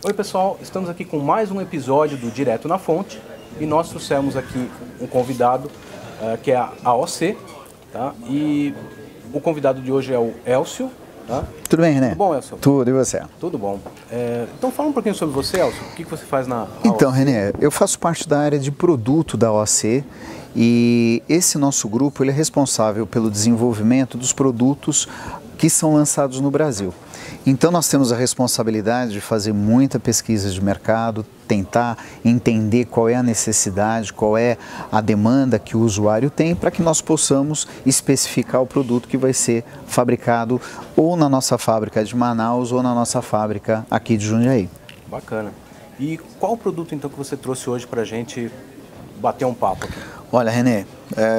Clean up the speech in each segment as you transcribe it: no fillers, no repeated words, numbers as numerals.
Oi pessoal, estamos aqui com mais um episódio do Direto na Fonte e nós trouxemos aqui um convidado que é a AOC, tá? E o convidado de hoje é o Elcio. Tá? Tudo bem, René? Tudo bom, Elcio? Tudo, e você? Tudo bom. Então fala um pouquinho sobre você, Elcio. O que você faz na AOC? Então, René, eu faço parte da área de produto da AOC e esse nosso grupo ele é responsável pelo desenvolvimento dos produtos que são lançados no Brasil. Então nós temos a responsabilidade de fazer muita pesquisa de mercado, tentar entender qual é a necessidade, qual é a demanda que o usuário tem para que nós possamos especificar o produto que vai ser fabricado ou na nossa fábrica de Manaus ou na nossa fábrica aqui de Jundiaí. Bacana. E qual o produto então que você trouxe hoje para a gente bater um papo aqui? Olha, René,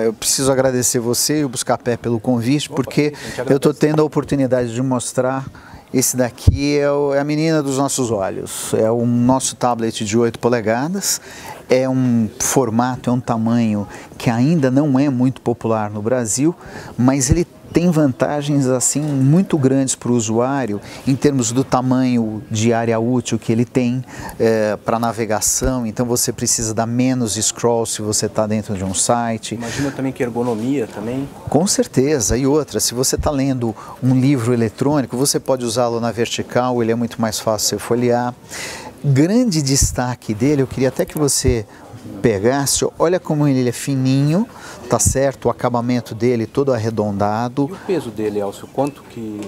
eu preciso agradecer você e o Buscapé pelo convite, porque eu estou tendo a oportunidade de mostrar. Esse daqui é a menina dos nossos olhos, é o nosso tablet de 8 polegadas, é um formato, é um tamanho que ainda não é muito popular no Brasil, mas ele tem vantagens assim muito grandes para o usuário em termos do tamanho de área útil que ele tem para navegação. Então você precisa dar menos scroll se você está dentro de um site. Imagina também que ergonomia também. Com certeza. E outra, se você está lendo um livro eletrônico, você pode usá-lo na vertical, ele é muito mais fácil você folhear. Grande destaque dele, eu queria até que você pegasse, olha como ele é fininho, tá certo? O acabamento dele todo arredondado. E o peso dele, Elcio, quanto que...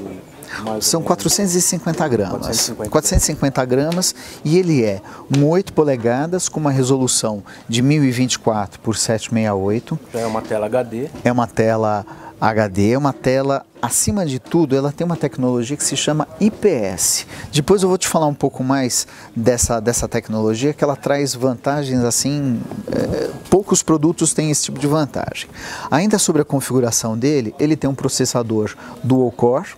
São 450 gramas. 450 gramas e ele é um 8 polegadas com uma resolução de 1024 por 768. É uma tela HD. É uma tela HD, é uma tela, acima de tudo, ela tem uma tecnologia que se chama IPS. Depois eu vou te falar um pouco mais dessa tecnologia, que ela traz vantagens assim, poucos produtos têm esse tipo de vantagem. Ainda sobre a configuração dele, ele tem um processador dual core,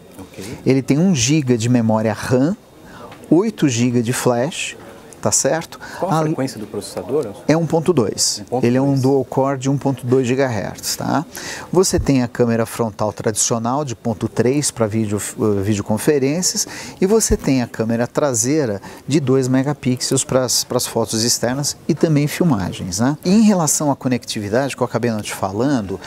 ele tem 1 GB de memória RAM, 8 GB de flash, tá certo? Qual a frequência do processador? É 1.2. Ele é um dual core de 1.2 GHz, tá? Você tem a câmera frontal tradicional de 0.3 para videoconferências e você tem a câmera traseira de 2 megapixels para as fotos externas e também filmagens, né? E em relação à conectividade, que eu acabei não te falando,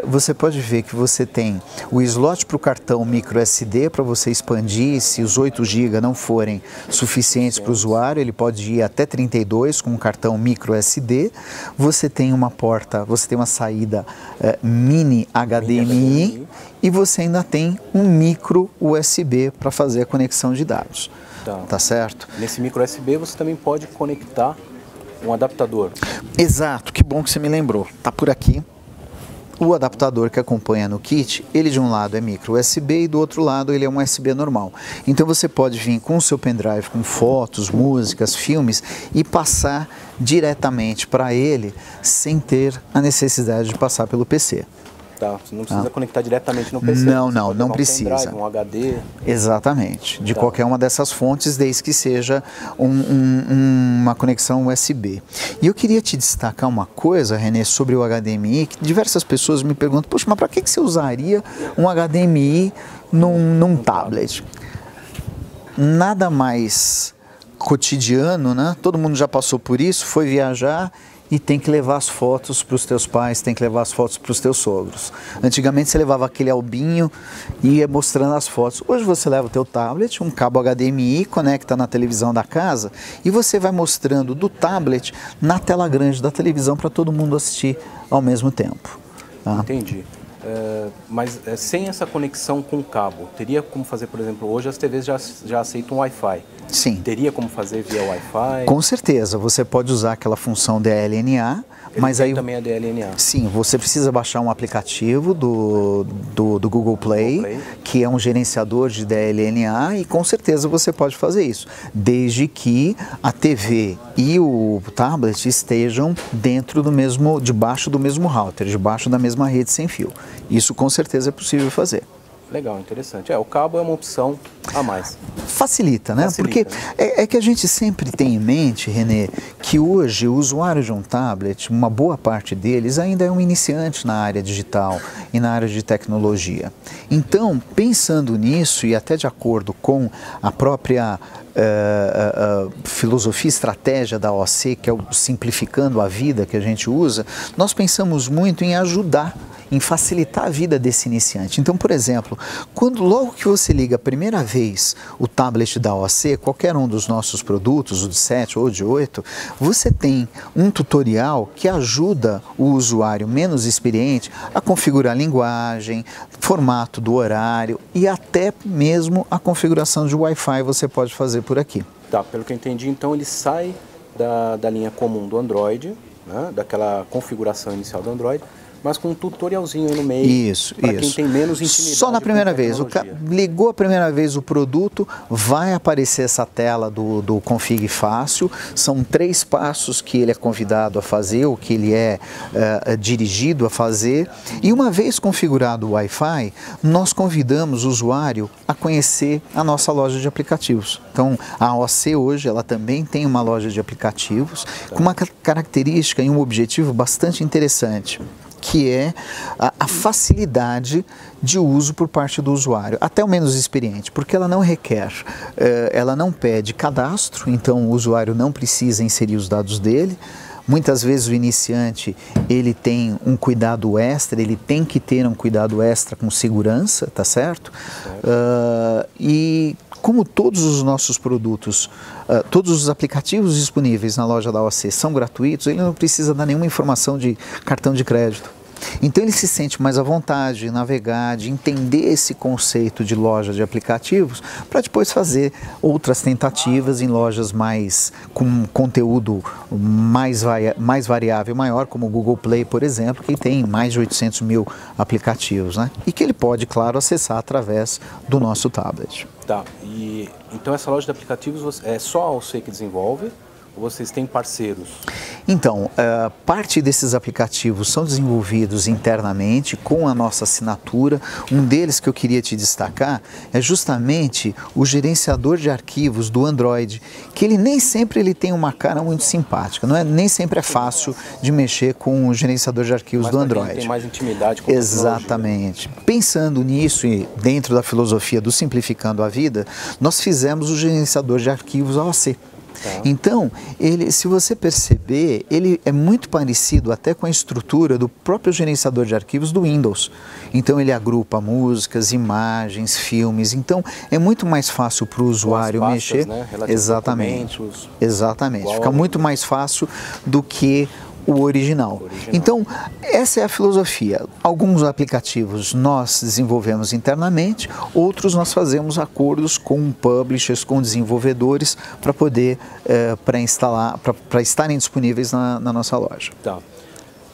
você pode ver que você tem o slot para o cartão micro SD para você expandir, se os 8 GB não forem suficientes para o usuário, ele pode ir até 32 com um cartão micro SD. Você tem uma porta, você tem uma saída mini HDMI e você ainda tem um micro USB para fazer a conexão de dados. Tá certo? Nesse micro USB você também pode conectar um adaptador. Exato, que bom que você me lembrou. Tá por aqui. O adaptador que acompanha no kit, ele de um lado é micro USB e do outro lado ele é um USB normal. Então você pode vir com o seu pendrive com fotos, músicas, filmes e passar diretamente para ele sem ter a necessidade de passar pelo PC. Tá, você não precisa conectar diretamente no PC. Não precisa. Um pendrive, um HD. Exatamente, de qualquer uma dessas fontes, desde que seja uma conexão USB. E eu queria te destacar uma coisa, René, sobre o HDMI, que diversas pessoas me perguntam, poxa, mas para que você usaria um HDMI num tablet? Nada mais cotidiano, né? Todo mundo já passou por isso, foi viajar e tem que levar as fotos para os teus pais, tem que levar as fotos para os teus sogros. Antigamente você levava aquele albinho e ia mostrando as fotos. Hoje você leva o teu tablet, um cabo HDMI, conecta na televisão da casa e você vai mostrando do tablet na tela grande da televisão para todo mundo assistir ao mesmo tempo. Tá? Entendi. Mas sem essa conexão com o cabo, teria como fazer, por exemplo, hoje as TVs já aceitam Wi-Fi. Sim. Teria como fazer via Wi-Fi? Com certeza, você pode usar aquela função DLNA, mas aí também a DLNA. Sim, você precisa baixar um aplicativo do Google Play, que é um gerenciador de DLNA e com certeza você pode fazer isso, desde que a TV e o tablet estejam debaixo do mesmo router, debaixo da mesma rede sem fio. Isso com certeza é possível fazer. Legal, interessante. O cabo é uma opção a mais. Facilita, né? Porque é que a gente sempre tem em mente, Renê, que hoje o usuário de um tablet, uma boa parte deles ainda é um iniciante na área digital e na área de tecnologia. Então, pensando nisso e até de acordo com a própria filosofia e estratégia da OC, que é o simplificando a vida que a gente usa, nós pensamos muito em ajudar, em facilitar a vida desse iniciante. Então, por exemplo, logo que você liga a primeira vez o tablet da OC, qualquer um dos nossos produtos, o de 7 ou de 8, você tem um tutorial que ajuda o usuário menos experiente a configurar a linguagem, formato do horário e até mesmo a configuração de Wi-Fi você pode fazer por aqui. Tá, pelo que eu entendi, então ele sai da linha comum do Android, né, daquela configuração inicial do Android, mas com um tutorialzinho aí no meio. Isso. Quem tem menos intimidade. Só na primeira vez. Ligou a primeira vez o produto, vai aparecer essa tela do Config Fácil. São 3 passos que ele é convidado a fazer, ou que ele é dirigido a fazer. E uma vez configurado o Wi-Fi, nós convidamos o usuário a conhecer a nossa loja de aplicativos. Então, a OC hoje, ela também tem uma loja de aplicativos com uma característica e um objetivo bastante interessante, que é a facilidade de uso por parte do usuário, até o menos experiente, porque ela não requer, ela não pede cadastro, então o usuário não precisa inserir os dados dele. Muitas vezes o iniciante, ele tem um cuidado extra, ele tem que ter um cuidado extra com segurança, tá certo? E como todos os nossos produtos, todos os aplicativos disponíveis na loja da OC são gratuitos, ele não precisa dar nenhuma informação de cartão de crédito. Então ele se sente mais à vontade de navegar, de entender esse conceito de loja de aplicativos, para depois fazer outras tentativas em lojas com conteúdo mais variável, maior, como o Google Play, por exemplo, que tem mais de 800 mil aplicativos, né? E que ele pode, claro, acessar através do nosso tablet. Tá, e então essa loja de aplicativos é só a OC que desenvolve? Ou vocês têm parceiros? Então, parte desses aplicativos são desenvolvidos internamente com a nossa assinatura. Um deles que eu queria te destacar é justamente o gerenciador de arquivos do Android, que ele nem sempre ele tem uma cara muito simpática, nem sempre é fácil de mexer com o gerenciador de arquivos do Android. Tem mais intimidade com a Exatamente. Pensando nisso e dentro da filosofia do Simplificando a Vida, nós fizemos o gerenciador de arquivos AOC. Então, se você perceber, ele é muito parecido até com a estrutura do próprio gerenciador de arquivos do Windows. Então, ele agrupa músicas, imagens, filmes. Então, é muito mais fácil para o usuário mexer. Né? Exatamente. Exatamente. Fica muito mais fácil do que o original. Então, essa é a filosofia. Alguns aplicativos nós desenvolvemos internamente, outros nós fazemos acordos com publishers, com desenvolvedores, para poder pré-instalar, para estarem disponíveis na nossa loja. Tá.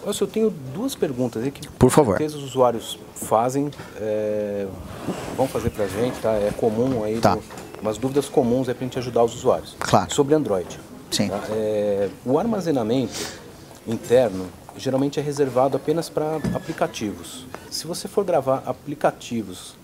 Eu tenho 2 perguntas aí que, por favor, os usuários fazem, vão fazer para a gente, tá? É comum aí, umas dúvidas comuns para a gente ajudar os usuários. Claro. Sobre Android. Sim. Tá? O armazenamento interno geralmente é reservado apenas para aplicativos. Se você for gravar aplicativos,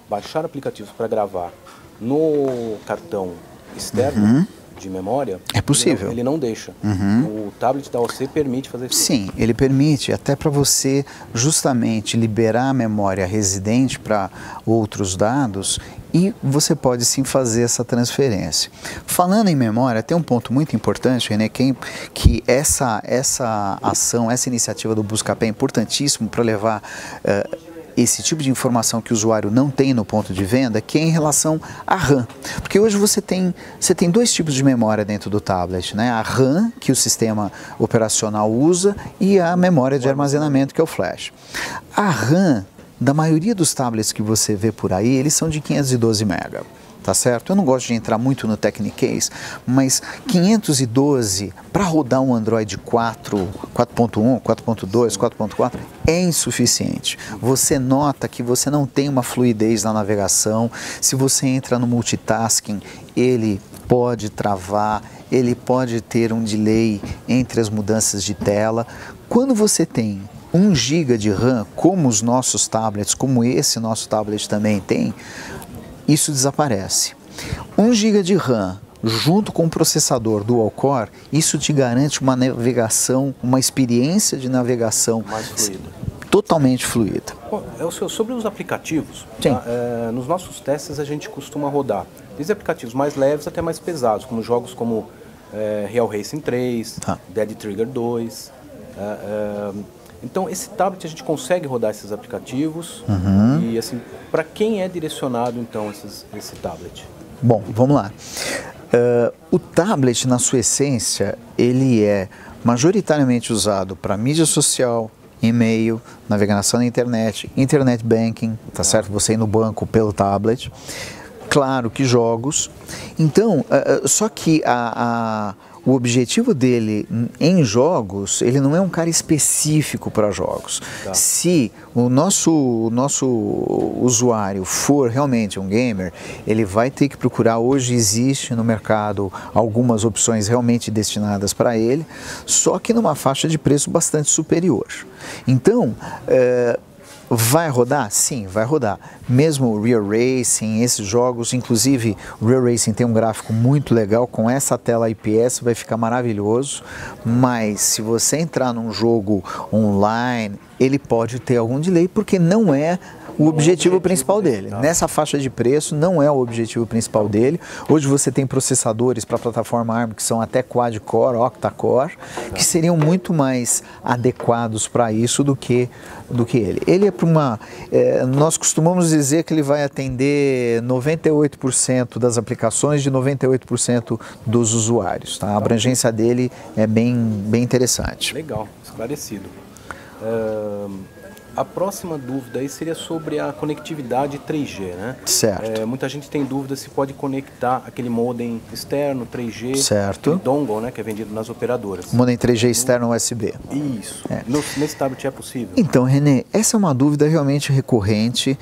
baixar aplicativos para gravar no cartão externo de memória, é possível. Ele não deixa. O tablet da OC permite fazer isso? Sim, ele permite, até para você justamente liberar a memória residente para outros dados, e você pode sim fazer essa transferência. Falando em memória, tem um ponto muito importante, René, que essa ação, essa iniciativa do Buscapé é importantíssimo para levar esse tipo de informação que o usuário não tem no ponto de venda, que é em relação à RAM. Porque hoje você tem 2 tipos de memória dentro do tablet, né? A RAM, que o sistema operacional usa, e a memória de armazenamento, que é o flash. A RAM da maioria dos tablets que você vê por aí, eles são de 512 MB, tá certo? Eu não gosto de entrar muito no Technicase, mas 512 para rodar um Android 4, 4.1, 4.2, 4.4 é insuficiente. Você nota que você não tem uma fluidez na navegação. Se você entra no multitasking, ele pode travar, ele pode ter um delay entre as mudanças de tela. Quando você tem 1 GB de RAM, como os nossos tablets, como esse nosso tablet também tem, isso desaparece. 1 GB de RAM junto com o processador dual-core, isso te garante uma navegação, uma experiência de navegação mais fluida. Totalmente fluida. Bom, sobre os aplicativos, Sim. Nos nossos testes a gente costuma rodar desde aplicativos mais leves até mais pesados, como jogos como Real Racing 3, Dead Trigger 2. Então esse tablet a gente consegue rodar esses aplicativos e assim, para quem é direcionado então esse tablet? Bom, vamos lá. O tablet, na sua essência, ele é majoritariamente usado para mídia social, e-mail, navegação na internet, internet banking, tá certo? Você ir no banco pelo tablet. Claro que jogos. Então, só que o objetivo dele em jogos, ele não é um cara específico para jogos. Tá. Se o nosso usuário for realmente um gamer, ele vai ter que procurar, hoje existe no mercado algumas opções realmente destinadas para ele, só que numa faixa de preço bastante superior. Então, vai rodar? Sim, vai rodar. Mesmo o Real Racing, esses jogos, inclusive o Real Racing tem um gráfico muito legal, com essa tela IPS vai ficar maravilhoso, mas se você entrar num jogo online, ele pode ter algum delay, porque não é o objetivo principal dele. Nessa faixa de preço não é o objetivo principal dele. Hoje você tem processadores para a plataforma ARM que são até quad-core, octa-core, que seriam muito mais adequados para isso do que ele. Ele é para uma... nós costumamos dizer que ele vai atender 98% das aplicações de 98% dos usuários. Tá? A abrangência dele é bem interessante. Legal, esclarecido. A próxima dúvida aí seria sobre a conectividade 3G, né? Certo. Muita gente tem dúvida se pode conectar aquele modem externo 3G, certo, aquele dongle, né, que é vendido nas operadoras. Modem 3G externo USB. Isso. Nesse tablet é possível? Então, René, essa é uma dúvida realmente recorrente.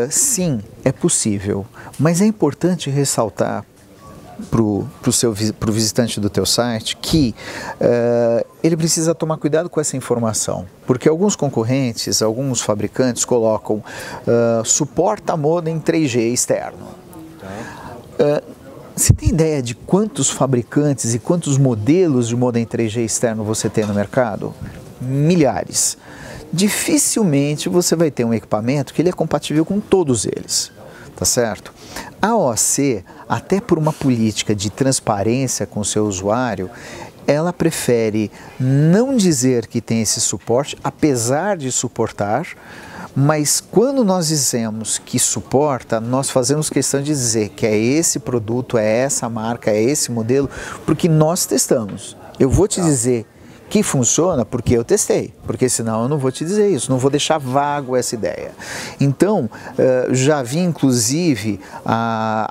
Sim, é possível, mas é importante ressaltar para o visitante do teu site que ele precisa tomar cuidado com essa informação, porque alguns concorrentes, alguns fabricantes colocam suporta modem 3G externo. Você tem ideia de quantos fabricantes e quantos modelos de modem 3G externo você tem no mercado? Milhares. Dificilmente você vai ter um equipamento que ele é compatível com todos eles. Tá certo? A AOC, até por uma política de transparência com o seu usuário, ela prefere não dizer que tem esse suporte, apesar de suportar, mas quando nós dizemos que suporta, nós fazemos questão de dizer que é esse produto, é essa marca, é esse modelo, porque nós testamos. Eu vou te dizer que funciona porque eu testei, porque senão eu não vou te dizer isso, não vou deixar vago essa ideia. Então, já vi inclusive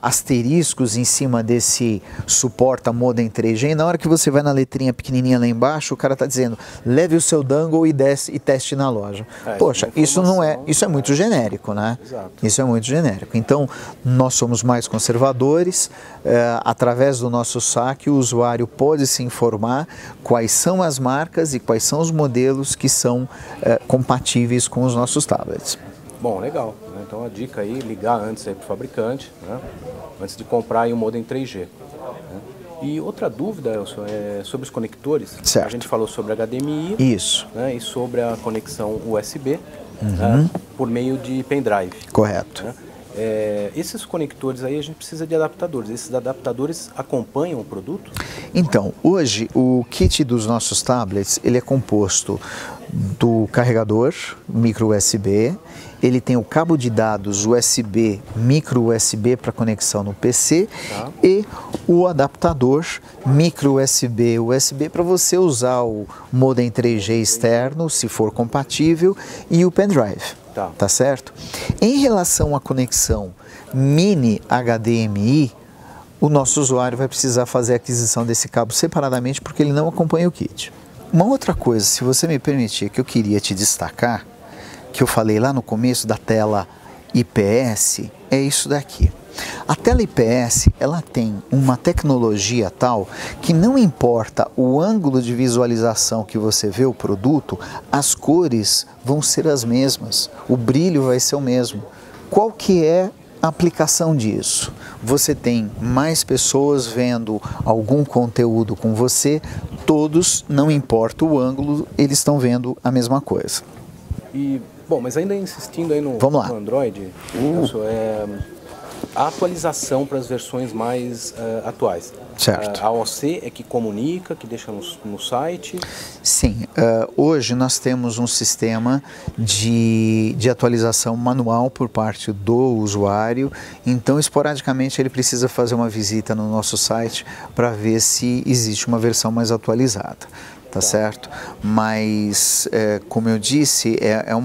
asteriscos em cima desse suporta modem 3G, e na hora que você vai na letrinha pequenininha lá embaixo, o cara está dizendo, leve o seu dongle e teste na loja. Poxa, isso é muito genérico, né? Exato. Isso é muito genérico. Então, nós somos mais conservadores, através do nosso saque, o usuário pode se informar quais são as marcas e quais são os modelos que são compatíveis com os nossos tablets. Bom, legal. Então a dica aí, ligar antes para o fabricante, né? Antes de comprar aí um modem 3G. Né? E outra dúvida, Elcio, é sobre os conectores. Certo. A gente falou sobre HDMI. Isso. Né? E sobre a conexão USB, né? Por meio de pendrive. Correto. Né? Esses conectores aí a gente precisa de adaptadores. Esses adaptadores acompanham o produto? Então, hoje o kit dos nossos tablets, ele é composto do carregador micro USB, ele tem o cabo de dados USB, micro USB para conexão no PC, e o adaptador micro USB para você usar o modem 3G externo, se for compatível, e o pendrive. Tá certo? Em relação à conexão mini HDMI, o nosso usuário vai precisar fazer a aquisição desse cabo separadamente porque ele não acompanha o kit. Uma outra coisa, se você me permitir, que eu queria te destacar, que eu falei lá no começo da tela IPS, é isso daqui. A tela IPS, ela tem uma tecnologia tal que não importa o ângulo de visualização que você vê o produto, as cores vão ser as mesmas, o brilho vai ser o mesmo. Qual que é a aplicação disso? Você tem mais pessoas vendo algum conteúdo com você, todos, não importa o ângulo, eles estão vendo a mesma coisa. E, bom, mas ainda insistindo aí no Android, a atualização para as versões mais atuais. Certo. A AOC é que comunica, que deixa no site? Sim, hoje nós temos um sistema de atualização manual por parte do usuário, então esporadicamente ele precisa fazer uma visita no nosso site para ver se existe uma versão mais atualizada. Tá certo? Mas, como eu disse, é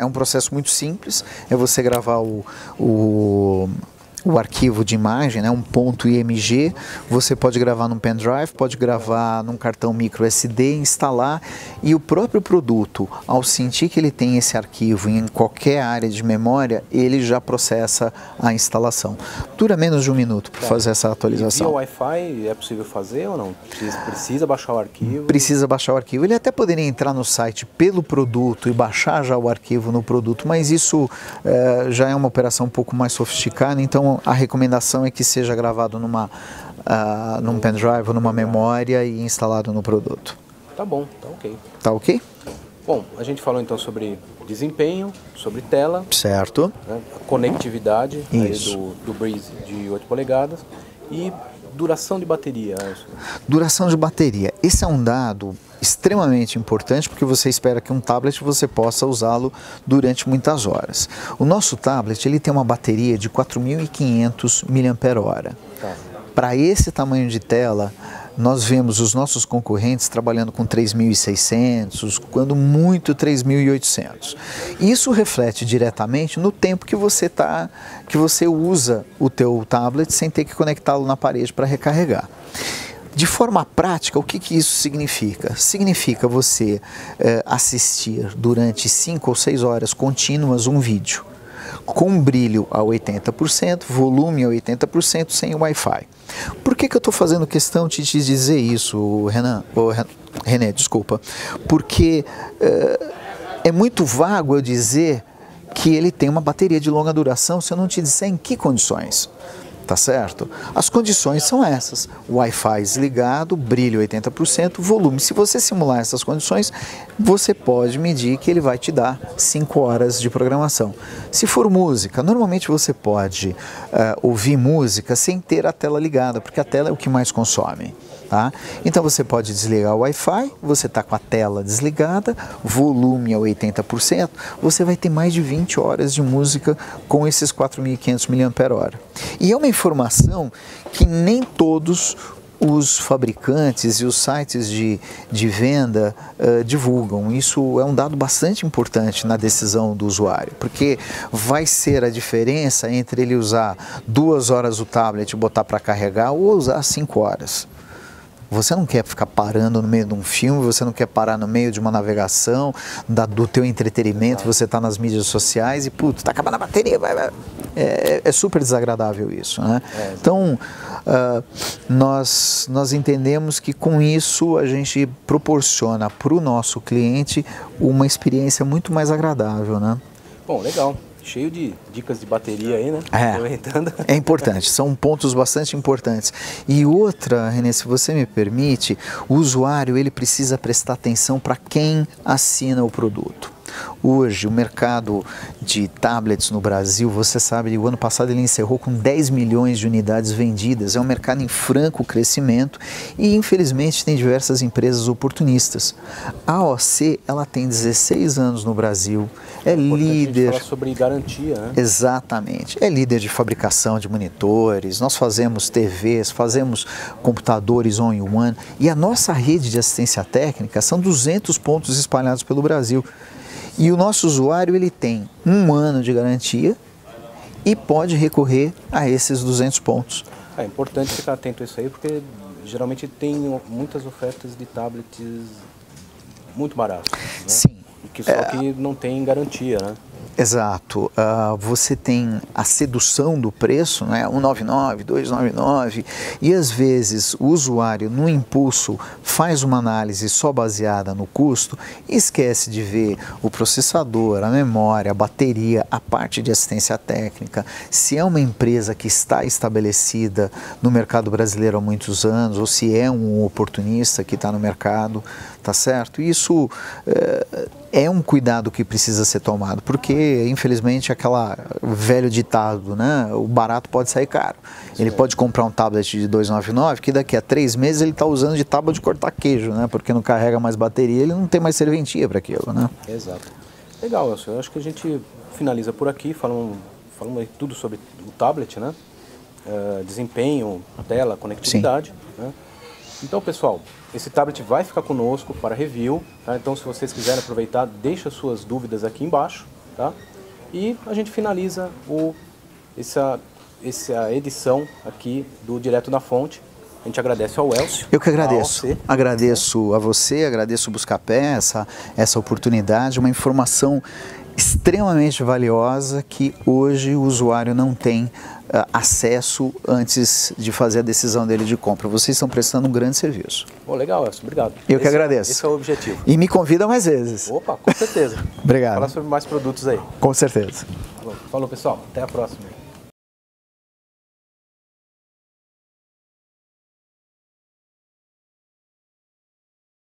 um processo muito simples, é você gravar o arquivo de imagem, né, um .img, você pode gravar num pendrive, pode gravar num cartão micro SD, instalar, e o próprio produto, ao sentir que ele tem esse arquivo em qualquer área de memória, ele já processa a instalação. Dura menos de 1 minuto para fazer essa atualização. E via Wi-Fi é possível fazer ou não? Precisa baixar o arquivo? Precisa baixar o arquivo. Ele até poderia entrar no site pelo produto e baixar já o arquivo no produto, mas isso já é uma operação um pouco mais sofisticada, então a recomendação é que seja gravado num pendrive ou numa memória e instalado no produto. Tá bom, tá ok. Tá ok? Bom, a gente falou então sobre desempenho, sobre tela. Certo. Né, conectividade aí Isso. do Breeze de 8 polegadas e duração de bateria. Duração de bateria. Esse é um dado extremamente importante porque você espera que um tablet você possa usá-lo durante muitas horas. O nosso tablet ele tem uma bateria de 4.500 mAh. Tá. Para esse tamanho de tela, nós vemos os nossos concorrentes trabalhando com 3.600, quando muito 3.800. Isso reflete diretamente no tempo que você usa o teu tablet sem ter que conectá-lo na parede para recarregar. De forma prática, o que isso significa? Significa você assistir durante 5 ou 6 horas contínuas um vídeo com brilho a 80%, volume a 80%, sem Wi-Fi. Por que eu estou fazendo questão de te dizer isso, René, desculpa? Porque é muito vago eu dizer que ele tem uma bateria de longa duração se eu não te disser em que condições. Tá certo? As condições são essas: Wi-Fi desligado, brilho 80%, volume. Se você simular essas condições, você pode medir que ele vai te dar 5 horas de programação. Se for música, normalmente você pode ouvir música sem ter a tela ligada, porque a tela é o que mais consome. Tá? Então você pode desligar o Wi-Fi, você está com a tela desligada, volume a 80%, você vai ter mais de 20 horas de música com esses 4.500 mAh. E é uma informação que nem todos os fabricantes e os sites de venda divulgam. Isso é um dado bastante importante na decisão do usuário, porque vai ser a diferença entre ele usar 2 horas o tablet e botar para carregar ou usar 5 horas. Você não quer ficar parando no meio de um filme, você não quer parar no meio de uma navegação, do teu entretenimento, você está nas mídias sociais e, putz, está acabando a bateria, vai. É super desagradável isso, né? Então, nós entendemos que com isso a gente proporciona para o nosso cliente uma experiência muito mais agradável, né? Bom, legal. Cheio de dicas de bateria aí, né? É importante, são pontos bastante importantes. E outra, René, se você me permite, o usuário ele precisa prestar atenção para quem assina o produto. Hoje, o mercado de tablets no Brasil, você sabe, o ano passado ele encerrou com 10 milhões de unidades vendidas. É um mercado em franco crescimento e, infelizmente, tem diversas empresas oportunistas. A AOC, ela tem 16 anos no Brasil, é líder... A gente fala sobre garantia, né? Exatamente. É líder de fabricação de monitores, nós fazemos TVs, fazemos computadores all-in-one e a nossa rede de assistência técnica são 200 pontos espalhados pelo Brasil. E o nosso usuário ele tem 1 ano de garantia e pode recorrer a esses 200 pontos. É importante ficar atento a isso aí, porque geralmente tem muitas ofertas de tablets muito baratos, né? Sim. Só que não tem garantia, né? Exato. Você tem a sedução do preço, né? 199, 299, e às vezes o usuário no impulso faz uma análise só baseada no custo e esquece de ver o processador, a memória, a bateria, a parte de assistência técnica. Se é uma empresa que está estabelecida no mercado brasileiro há muitos anos ou se é um oportunista que está no mercado, tá certo? Isso é um cuidado que precisa ser tomado, porque infelizmente aquela velho ditado, né? O barato pode sair caro. Ele pode comprar um tablet de 299 que daqui a 3 meses ele está usando de tábua de cortar queijo, né? Porque não carrega mais bateria, ele não tem mais serventia para aquilo, né? Exato. Legal, Elcio. Eu acho que a gente finaliza por aqui, falando tudo sobre o tablet, né? Desempenho, tela, conectividade, né? Então, pessoal, esse tablet vai ficar conosco para review, tá? Então, se vocês quiserem aproveitar, deixa suas dúvidas aqui embaixo, tá? E a gente finaliza essa edição aqui do Direto na Fonte. A gente agradece ao Elcio. Eu que agradeço. Agradeço a você, agradeço o Buscapé, essa oportunidade, uma informação extremamente valiosa que hoje o usuário não tem acesso antes de fazer a decisão dele de compra. Vocês estão prestando um grande serviço. Legal, Elcio. Obrigado. Eu que agradeço. Esse é o objetivo. E me convida mais vezes. Opa, com certeza. Obrigado. Falar sobre mais produtos aí. Com certeza. Falou, pessoal. Até a próxima.